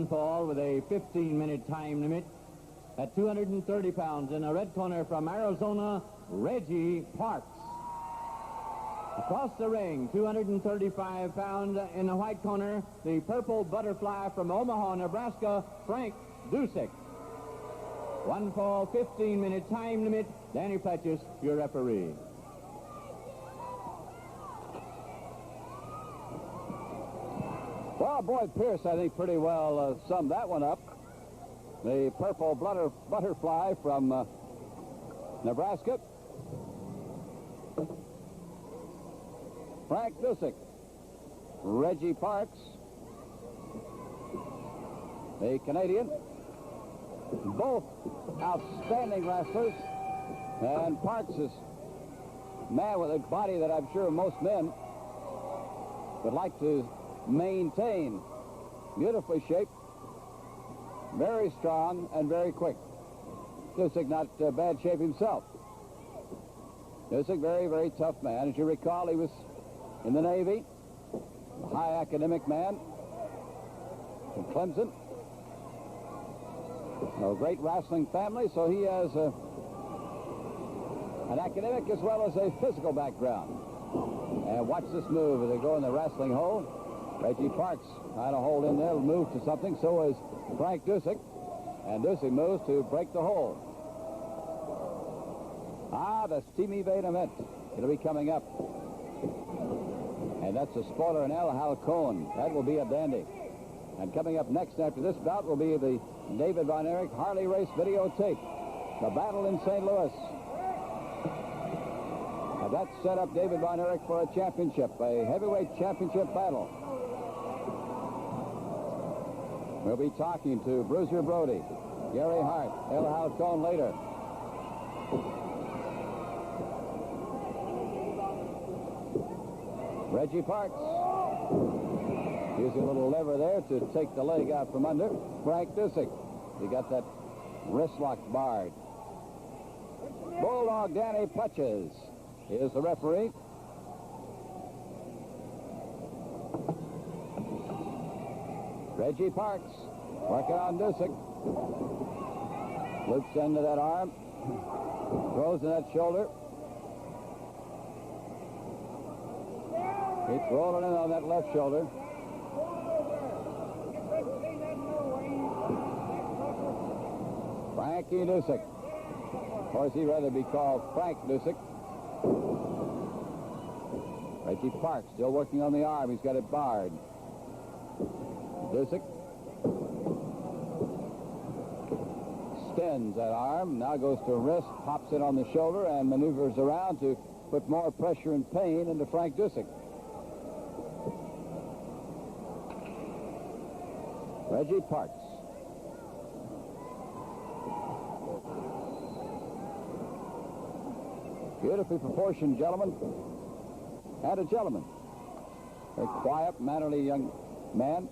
fall with a 15-minute time limit. At 230 pounds in the red corner from Arizona, Reggie Parks. Across the ring, 235 pounds in the white corner, the purple butterfly from Omaha, Nebraska, Frank Dusek. One fall, 15-minute time limit. Danny Pletchis, your referee. Well, Boyd Pierce, I think, pretty well summed that one up. The purple butterfly from Nebraska. Frank Dusek. Reggie Parks, a Canadian. Both outstanding wrestlers. And Parks is a man with a body that I'm sure most men would like to maintain. Beautifully shaped, very strong, and very quick. Dusek not bad shape himself. Dusek, very, very tough man. As you recall, he was in the Navy, a high academic man from Clemson. A great wrestling family, so he has an academic as well as a physical background. And watch this move as they go in the wrestling hole. Reggie Parks trying to hold in there, move to something. So is Frank Dusek. And Dusek moves to break the hole. The steam event will be coming up. And that's a spoiler in El Halcon. That will be a dandy. And coming up next after this bout will be the David Von Erich Harley Race videotape. The battle in St. Louis. Now that set up David Von Erich for a championship, a heavyweight championship battle. We'll be talking to Bruiser Brody, Gary Hart, El Halcon later. Reggie Parks using a little lever there to take the leg out from under. Frank Dusek, he got that wrist lock barred. Bulldog Danny Pletchis is the referee. Reggie Parks working on Dusek. Loops into that arm. Throws in that shoulder. Keeps rolling in on that left shoulder. Frankie Dusek. Of course, he'd rather be called Frank Dusek. Reggie Parks still working on the arm. He's got it barred. Dusek extends that arm. Now goes to wrist, pops it on the shoulder, and maneuvers around to put more pressure and pain into Frank Dusek. Reggie Parks. Beautifully proportioned gentleman. And a gentleman. A quiet, mannerly young man.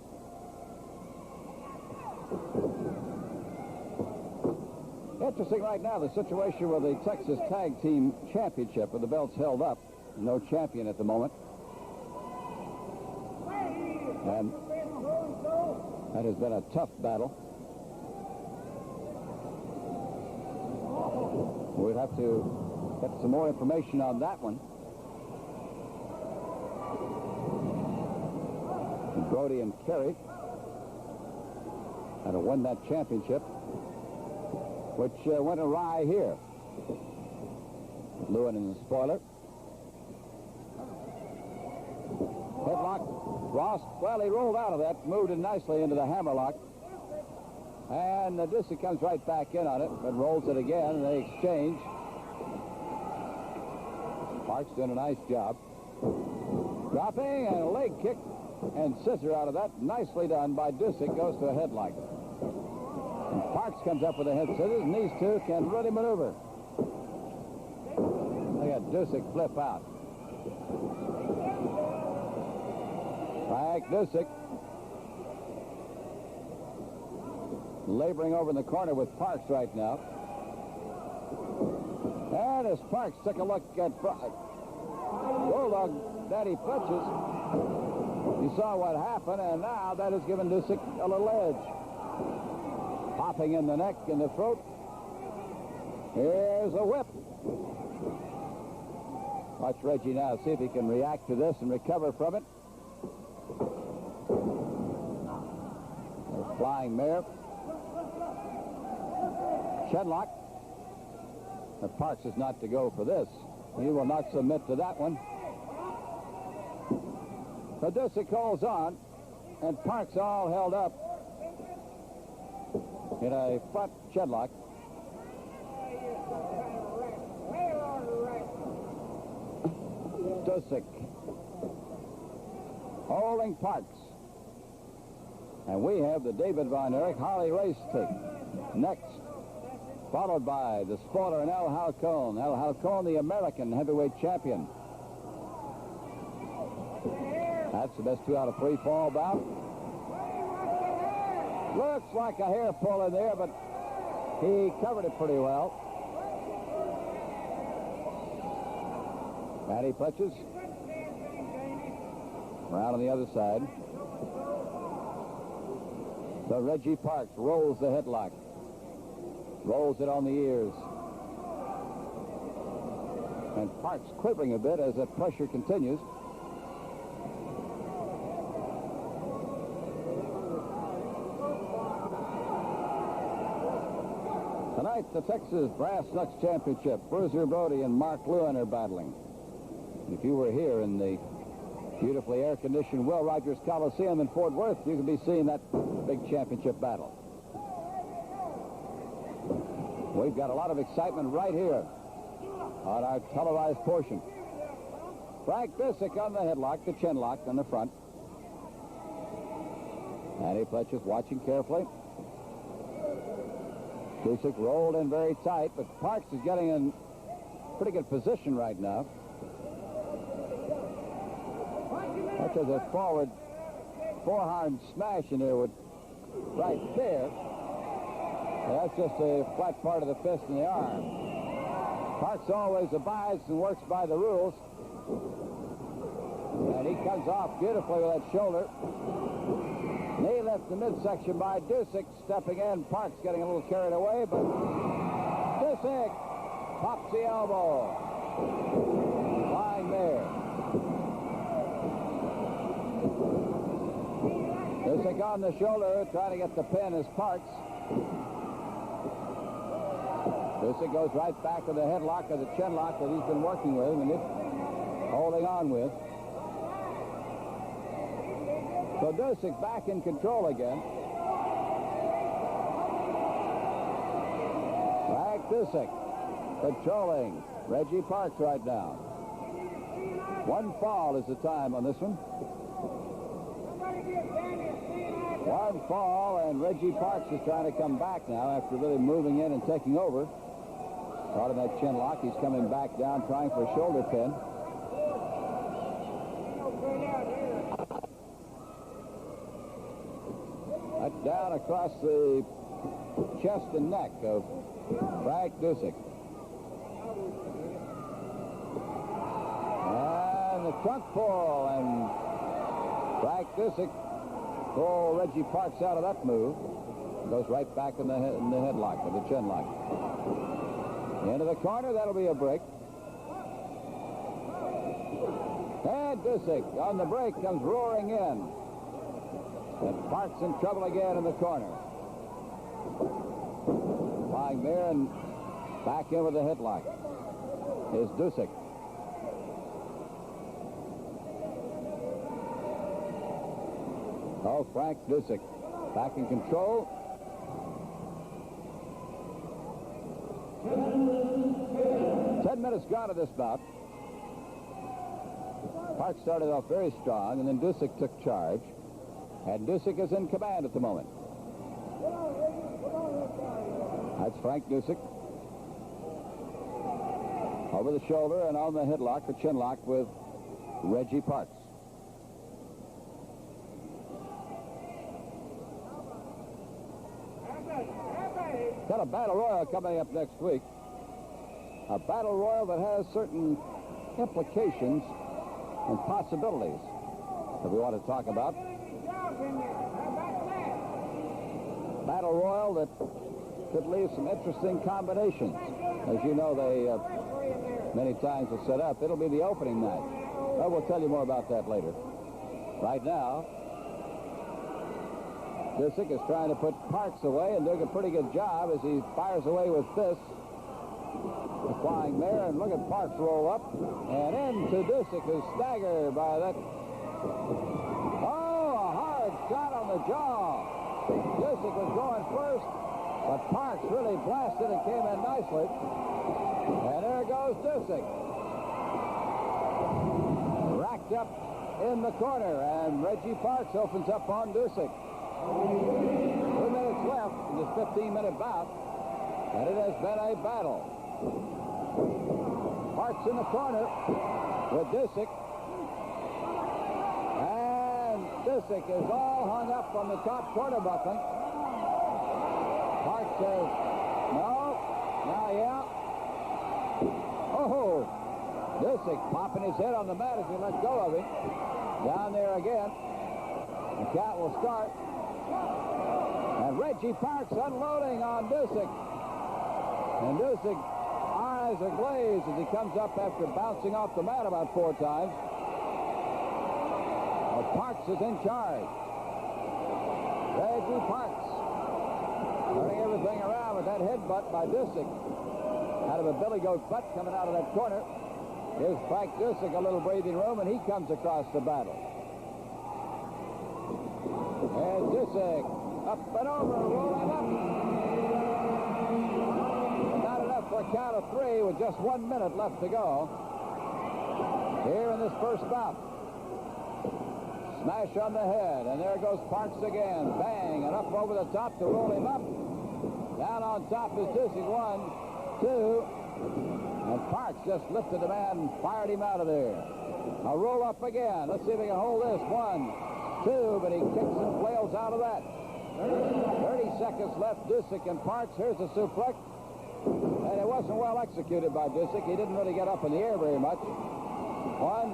Interesting right now, the situation with the Texas Tag Team Championship, with the belts held up. No champion at the moment. And that has been a tough battle. We'd have to get some more information on that one. And Brody and Kerry had to win that championship, which went awry here. Lewin in the spoiler. Headlock. Ross, well, he rolled out of that, moved it nicely into the hammerlock. And Dusek comes right back in on it, but rolls it again, and they exchange. Parks doing a nice job. Dropping, and a leg kick, and scissor out of that. Nicely done by Dusek, goes to a headlock. And Parks comes up with a head scissors, and these two can really maneuver. Look at Dusek flip out. Frank Dusek laboring over in the corner with Parks right now. And as Parks took a look at Bulldog Danny Pletchis, you saw what happened, and now that has given Dusek a little edge. Popping in the neck and the throat. Here's a whip. Watch Reggie now, see if he can react to this and recover from it. There's flying mare. Chenlock. But Parks is not to go for this. He will not submit to that one. So Dusek holds on, and Parks all held up in a front Chenlock. Dusek holding Parks. And we have the David Von Erich Harley race tape next, followed by the spoiler and El Halcon. El Halcon, the American heavyweight champion. That's the best 2 out of 3 fall bout. Looks like a hair pull in there, but he covered it pretty well. Matty Pletches around on the other side. So Reggie Parks rolls the headlock. Rolls it on the ears. And Parks quivering a bit as that pressure continues. Tonight, the Texas Brass Knucks Championship. Bruiser Brody and Mark Lewin are battling. If you were here in the beautifully air-conditioned Will Rogers Coliseum in Fort Worth, you could be seeing that big championship battle. We've got a lot of excitement right here on our televised portion. Frank Dusek on the headlock, the chinlock on the front. Matty Pletches watching carefully. Dusek rolled in very tight, but Parks is getting in pretty good position right now. That was a forward forearm smash in there with right there. That's just a flat part of the fist and the arm. Parks always abides and works by the rules. And he comes off beautifully with that shoulder. Knee left the midsection by Dusek, stepping in. Parks getting a little carried away, but Dusek pops the elbow. Flying there. Dusek on the shoulder, trying to get the pin as Parks. Dusek goes right back to the headlock or the chinlock that he's been working with and holding on with. So Dusek back in control again. Frank Dusek controlling Reggie Parks right now. 1 fall is the time on this one. 1 fall, and Reggie Parks is trying to come back now after really moving in and taking over. Caught in that chin lock. He's coming back down, trying for a shoulder pin. That's down across the chest and neck of Frank Dusek. And the trunk pull, and Frank Dusek pull Reggie Parks out of that move. Goes right back in the headlock, or the chin lock. Into the corner, that'll be a break. And Dusek on the break comes roaring in. And Parks in trouble again in the corner. Lying there and back in with the headlock is Dusek. Oh, Frank Dusek back in control. 10 minutes gone of this bout. Parks started off very strong, and then Dusek took charge. And Dusek is in command at the moment. That's Frank Dusek. Over the shoulder and on the headlock, the chin lock with Reggie Parks. Got a battle royal coming up next week. A battle royal that has certain implications and possibilities that we want to talk about. battle royal that could leave some interesting combinations. As you know, they many times are set up. It'll be the opening match. Well, we'll tell you more about that later. Right now, Dusek is trying to put Parks away and doing a pretty good job as he fires away with this. The flying there, and look at Parks roll up and into Dusek, who's staggered by that. Oh, a hard shot on the jaw. Dusek was going first, but Parks really blasted and came in nicely. And there goes Dusek. Racked up in the corner, and Reggie Parks opens up on Dusek. 2 minutes left in this 15-minute bout, and it has been a battle. Parks in the corner with Dusek. And Dusek is all hung up on the top corner buckling. Parks says, no, now yeah. Oh, Dusek popping his head on the mat as he let go of him. Down there again. The count will start. And Reggie Parks unloading on Dusek. And Dusek eyes are glazed as he comes up after bouncing off the mat about 4 times. Well, Parks is in charge. Reggie Parks turning everything around with that headbutt by Dusek. Out of a billy goat butt coming out of that corner. Gives Frank Dusek a little breathing room, and he comes across the battle. And Dusek up and over, rolling up. Not enough for a count of 3 with just 1 minute left to go. Here in this first bout. Smash on the head, and there goes Parks again. Bang, and up over the top to roll him up. Down on top is Dusek. 1, 2, and Parks just lifted the man and fired him out of there. A roll up again. Let's see if he can hold this. 1, 2, but he kicks and flails out of that. 30 seconds left. Dusek and Parks. Here's a suplex. And it wasn't well executed by Dusek. He didn't really get up in the air very much. 1,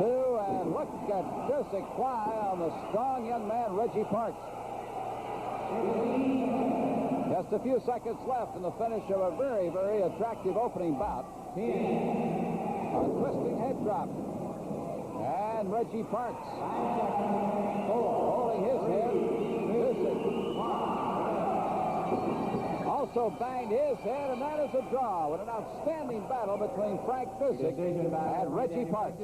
2, and look at Dusek fly on the strong young man, Reggie Parks. Just a few seconds left in the finish of a very, very attractive opening bout. A twisting head drop. And Reggie Parks holding his head. Dusek also banged his head, and that is a draw with an outstanding battle between Frank Dusek and Reggie Parks.